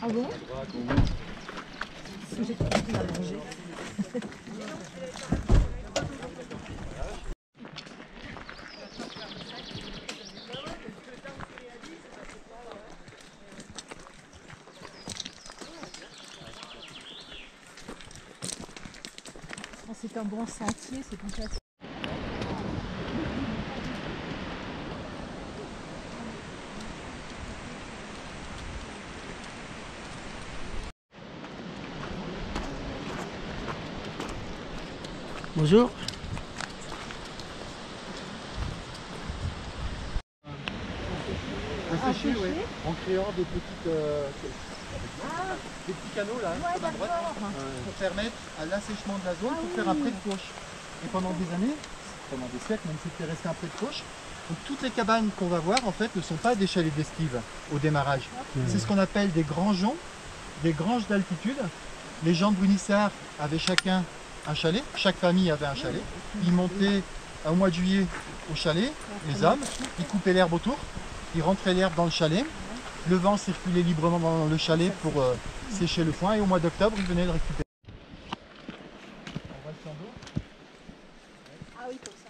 Ah bon? Si j'ai compris à manger. C'est un bon sentier, c'est fantastique. Bonjour. Sécher, oui, en créant des petites, des petits canaux là, sur la droite, pour permettre à l'assèchement de la zone, pour faire un pré de poche. Et pendant des années, pendant des siècles, même c'était resté un pré de poche, donc toutes les cabanes qu'on va voir en fait ne sont pas des chalets d'estive au démarrage. C'est ce qu'on appelle des grangeons, des granges d'altitude. Les gens de Brunissart avaient chacun un chalet, chaque famille avait un chalet. Ils montaient au mois de juillet au chalet, les hommes, ils coupaient l'herbe autour, ils rentraient l'herbe dans le chalet, le vent circulait librement dans le chalet pour sécher le foin et au mois d'octobre ils venaient le récupérer. On va le champ d'eau. Ah oui, comme ça.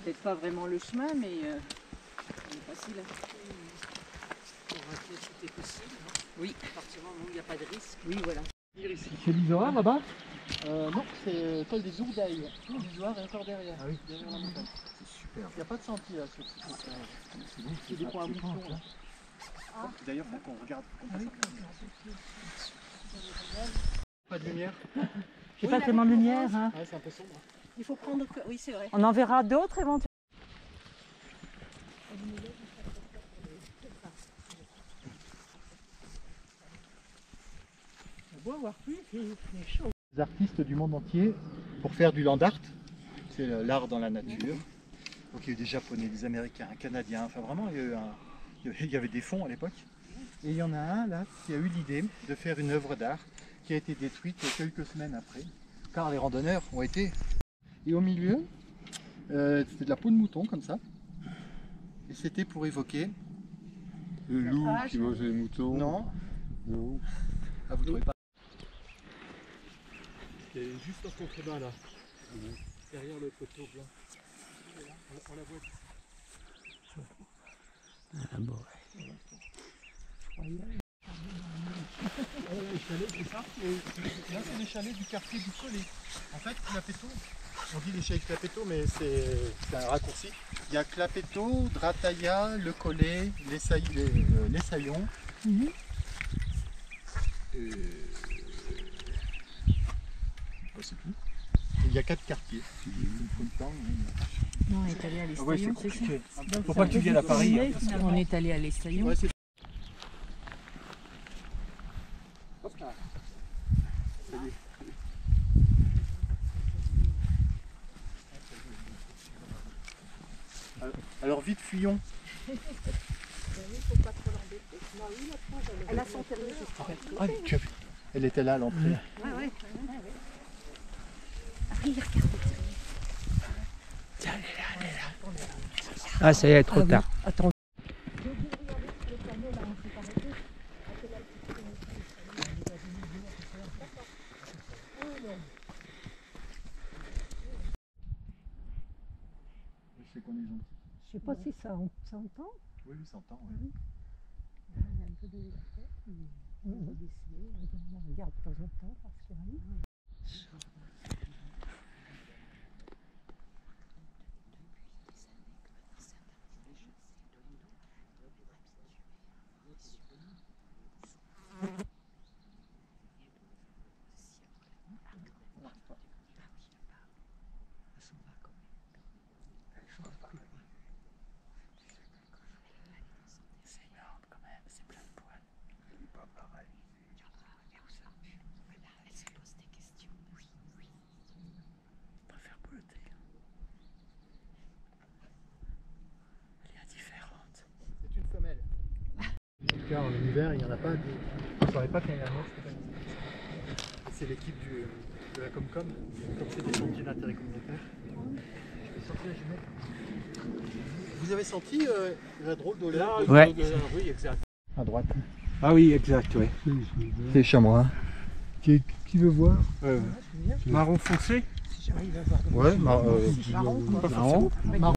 Peut-être pas vraiment le chemin, mais c'est facile. Pour remplir tout est possible. Oui. À partir du moment où il n'y a pas de risque. Oui, voilà. C'est l'Isoard là-bas non, c'est col des Ourdailles. L'Isoard est encore derrière, derrière la montagne. C'est super. Il n'y a pas de sentier là sur ce côté. C'est des points à moutons là. D'ailleurs, il faut qu'on regarde. Pas de lumière. J'ai pas tellement de lumière. Hein. Ouais, c'est un peu sombre. Il faut prendre... Oui, c'est vrai. On en verra d'autres éventuellement. On va avoir plus, il fait chaud. Les artistes du monde entier pour faire du land art, c'est l'art dans la nature. Donc il y a eu des Japonais, des Américains, un Canadien, enfin vraiment il y avait des fonds à l'époque. Et il y en a un là qui a eu l'idée de faire une œuvre d'art qui a été détruite quelques semaines après, car les randonneurs ont été. Et au milieu, c'était de la peau de mouton comme ça. Et c'était pour évoquer... Le loup qui mangeait les moutons. Non. Non. Ah, vous trouvez pas? Elle est juste en contrebas là. Derrière le poteau blanc. On la voit ici. Ah bon. Les chalets, c'est ça? Là, c'est les chalets du quartier du Collet. En fait, Clapetto, on dit les chalets Clapetto, mais c'est un raccourci. Il y a Clapetto, Drataia, le Collet, les Saillons. C'est tout. Et il y a 4 quartiers. Non, on est allé à l'Estaillon, Ouais, c'est c'est compliqué. ça. Faut pas que tu viennes à Paris. Hein. On est allé à l'Estaillon. Ouais, alors vite, fuyons. Elle a son permis juste Ah, elle était là à l'entrée. ouais. Ah, ça y est, trop tard. Attends. Je sais qu'on est gentil. Je sais pas si ça entend. Oui, ça entend. Oui. Il y a un peu de liberté. On regarde de temps en temps parce qu'il arrive. En hiver, il n'y en a pas. Je ne savais pas qu'il y en a un autre. c'est l'équipe de la Comcom, comme c'est des chantiers d'intérêt communautaire. Je vais sortir la jumelle. Vous avez senti la drôle d'odeur? Ouais. Oui, exact. À droite. Ah oui, exact, ouais. C'est les chamois. Qui veut voir Ouais, Marron foncé? si j'arrive à voir. Ouais, Marron, quoi. Marron. marron.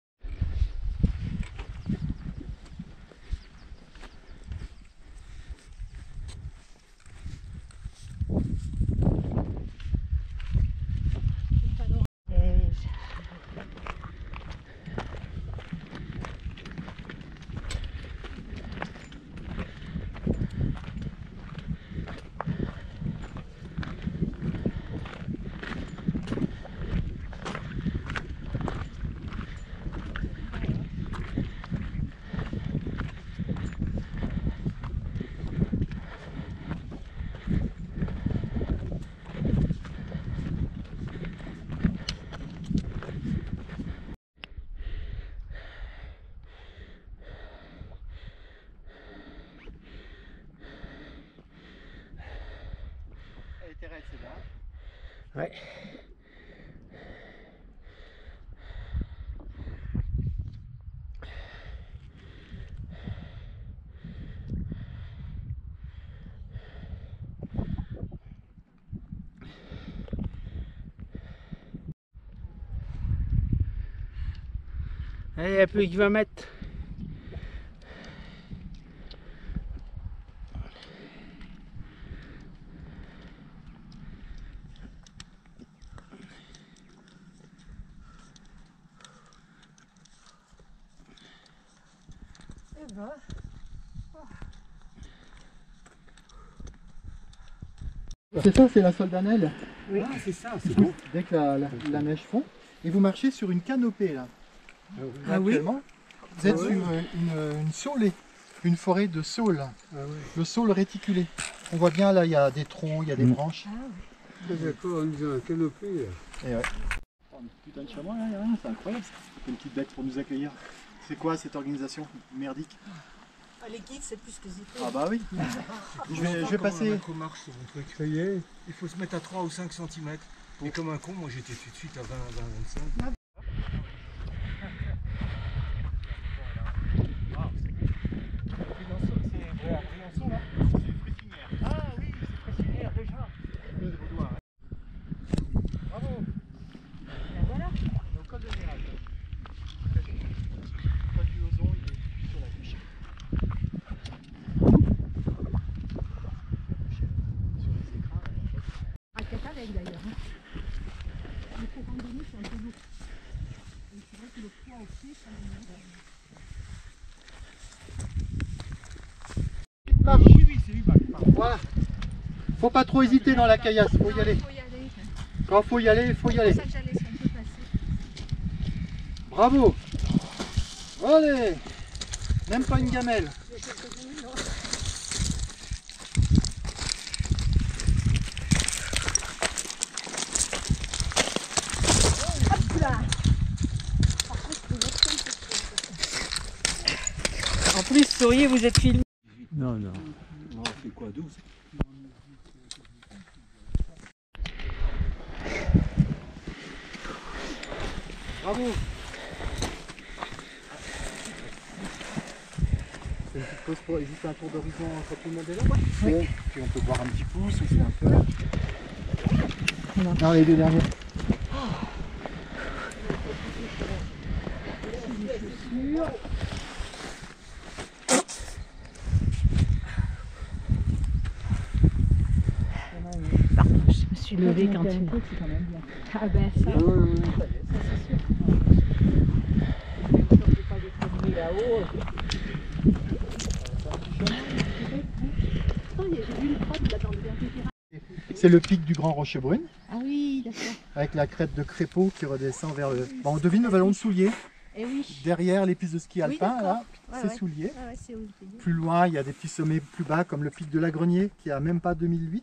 Elle était raide, c'est bien. Ouais. Allez, il y a plus qui va mettre. Eh ben. C'est ça, c'est la soldanelle. Oui. Ah, c'est ça, c'est bon. Dès que la neige fond. Et vous marchez sur une canopée là. Ah oui. Actuellement. Vous êtes sur une saulée, une forêt de saules. Le saule réticulé. On voit bien là, il y a des troncs, il y a des branches. D'accord, on nous a un canopé. Et ouais. Oh, mais putain de chamois là, c'est incroyable ça. Une petite bête pour nous accueillir. C'est quoi cette organisation merdique? Ah, les guides, c'est plus que zéro. Ah bah oui. je vais passer. La macro marche sur mon truc. Ça y est. Il faut se mettre à 3 ou 5 cm. Et comme un con, moi j'étais tout de suite à 20, 25. Ah oui, c'est Fressinière déjà. Bravo. Ben voilà. On est au col de Néal. Le col du Ozon, il est sur la gauche. Sur les écrans. Raquette avec d'ailleurs. Les cours randonnée, c'est un peu lourd. Et c'est vrai que le poids au pied, ça Marche. Oui, c'est Humac. Voilà. Faut pas trop hésiter dans la caillasse, faut y aller. faut y aller. Quand faut y aller, faut y C'est aller. pour ça que j'allais, si on peut passer. Bravo. Allez. Même pas une gamelle. Hop là. En plus, souriez, vous êtes filmé. Non, non. Non, c'est quoi, 12? Bravo. C'est une petite pause pour juste un tour d'horizon quand tout le monde est là. Oui. Puis on peut boire un petit pouce aussi un peu. Non, les deux derniers. Pardon, je me suis levée quand tu... Ah ben ça, ça c'est sûr. Même si on ne peut pas déterminer là-haut. J'ai vu une crotte là dans le verre. C'est le pic du Grand Rochebrune, Ah oui, d'accord. avec la crête de Crépeau qui redescend vers le... Bon, on devine le vallon de Soulier. Eh oui. Derrière les pistes de ski alpin, d'accord. là, Ouais, c'est ouais. Soulier. Ah ouais, c'est où le pays. Plus loin, il y a des petits sommets plus bas, comme le pic de la Grenier, qui a même pas 2008.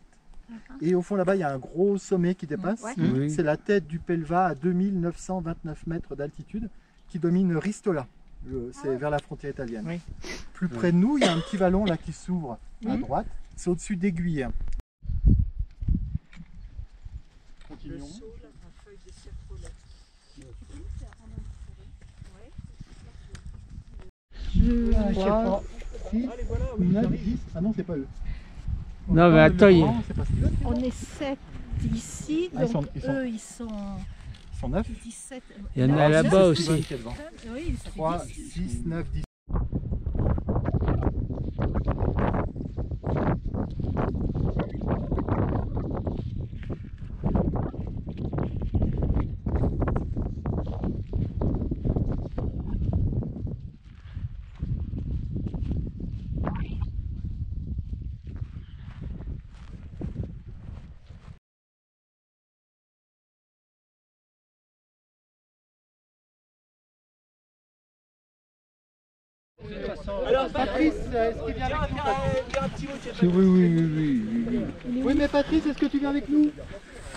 Et au fond là-bas, il y a un gros sommet qui dépasse. Ouais. Oui. C'est la tête du Pelva à 2929 mètres d'altitude qui domine Ristola. C'est vers la frontière italienne. Oui. Plus près de nous, il y a un petit vallon là qui s'ouvre à droite. C'est au-dessus d'Aiguille. continuons. saule à feuilles de serpolet. Ah, je sais pas. 6, 9, 10. Ah non, c'est pas eux. Non, mais attends, C'est pas celui-là. On est 7 ici, Ah, donc ils sont- eux ils sont Ils sont 9. 17. il y en a là-bas aussi. Oui, ça fait 3, 10. 6, 9, 10. Alors Patrice, est-ce qu'il vient avec nous? Oui. Oui, mais Patrice, est-ce que tu viens avec nous?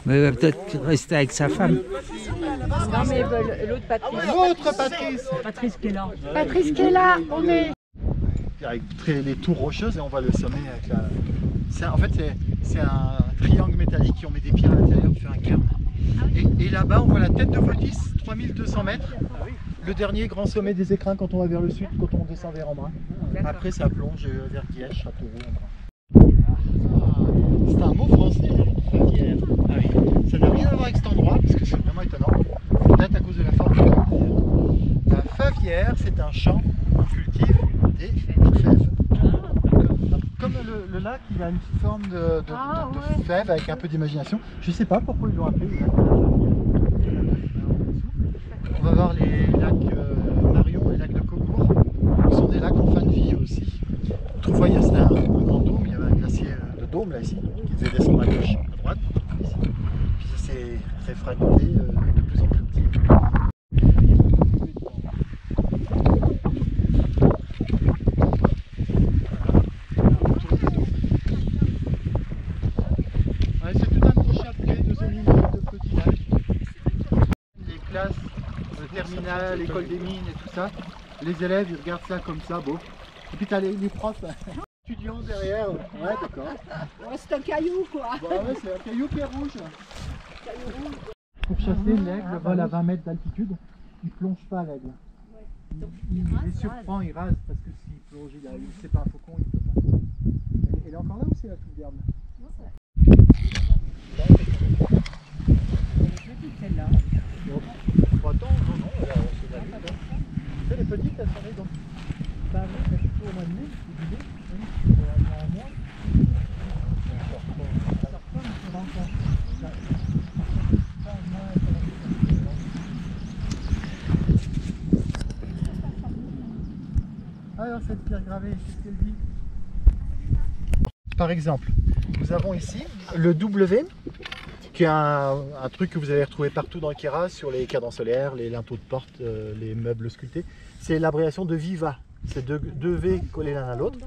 Mais il va peut-être rester avec sa femme. Non mais l'autre Patrice. L'autre Patrice. Patrice qui est là. Patrice qui est là, on est. Avec les tours rocheuses et on va le sommer avec la. En fait, c'est un triangle métallique et on met des pierres à l'intérieur pour faire un cairn. Et là-bas, on voit la tête de Votis, 3200 mètres. Le dernier grand sommet des écrins quand on va vers le sud, quand on descend vers Embrun. Après, ça plonge vers Dièche, Châteauroux, Embrun. C'est un mot français, favière. Ah oui. Ça n'a rien à voir avec cet endroit, parce que c'est vraiment étonnant. Peut-être à cause de la forme de la favière. La favière, c'est un champ où on cultive des fèves. Comme le lac, il a une forme de fève avec un peu d'imagination. Je ne sais pas pourquoi ils l'ont appelé le lac de la favière. On va voir les lacs Marion et les lacs de Cobourg, qui sont des lacs en fin de vie aussi. Autrefois, c'était un grand dôme, il y avait un glacier de dôme là ici, qui devait descendre à gauche, à droite, ici. Puis ça s'est réfragmenté de plus en plus petit. Ouais, c'est tout un petit chapelet de semi-mille de petits lacs. Les classes de terminale, l'école des mines et tout ça, les élèves ils regardent ça comme ça, beau. Et puis t'as les profs, étudiants derrière. Ouais, d'accord. Ouais, c'est un caillou quoi. Bah ouais, c'est un caillou qui est rouge. Pour chasser, l'aigle vole à 20 mètres d'altitude. Il plonge pas l'aigle. Il les surprend, il rase parce que s'il plonge, c'est pas un faucon, il peut pas. Elle est encore là ou c'est la toute d'herbe? Non, c'est celle-là. Pas tant, non, c'est la nuit. C'est les petites, elles sont nées donc. Ça arrive plutôt au mois de mai, au début, un mois. Alors cette pierre gravée, qu'est-ce qu'elle dit? Par exemple, nous avons ici le W, qui est un truc que vous allez retrouver partout dans le Kéras, sur les cadrans solaires, les linteaux de porte, les meubles sculptés. C'est l'abréviation de Viva. C'est deux V collés l'un à l'autre.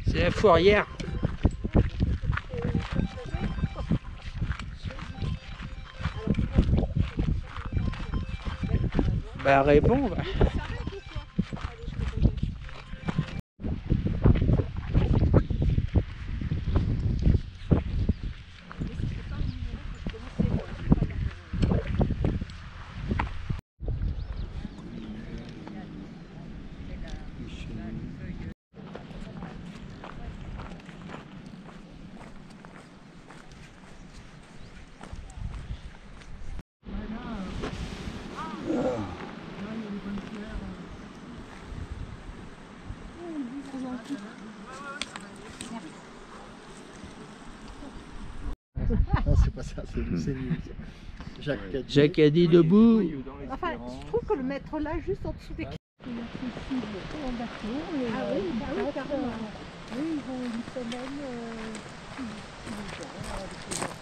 C'est la fourrière. Bah réponds. Bah. Non, c'est pas ça, c'est nul. Jacques a dit debout. Enfin, je trouve que le mettre là, juste en dessous des accessible en bateau. Ah oui, bah oui, carrément. Oui, ils vont une semaine tous les gens avec les enfants.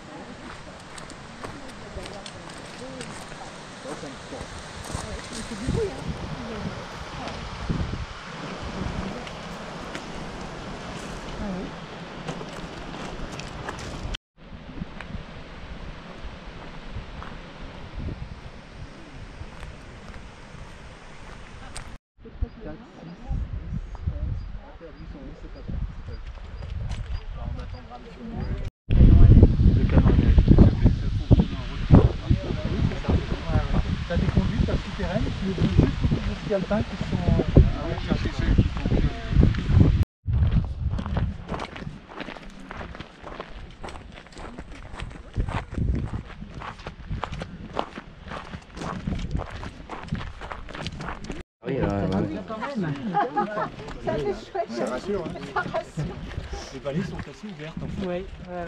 C'est du bruit, hein. Ah oui. T'as des conduites souterraines qui vont juste autour des skis alpins qui sont... Ça c'est chouette. Ça rassure, hein. Les vallées sont assez ouvertes en fait. Oui, ouais, ouais.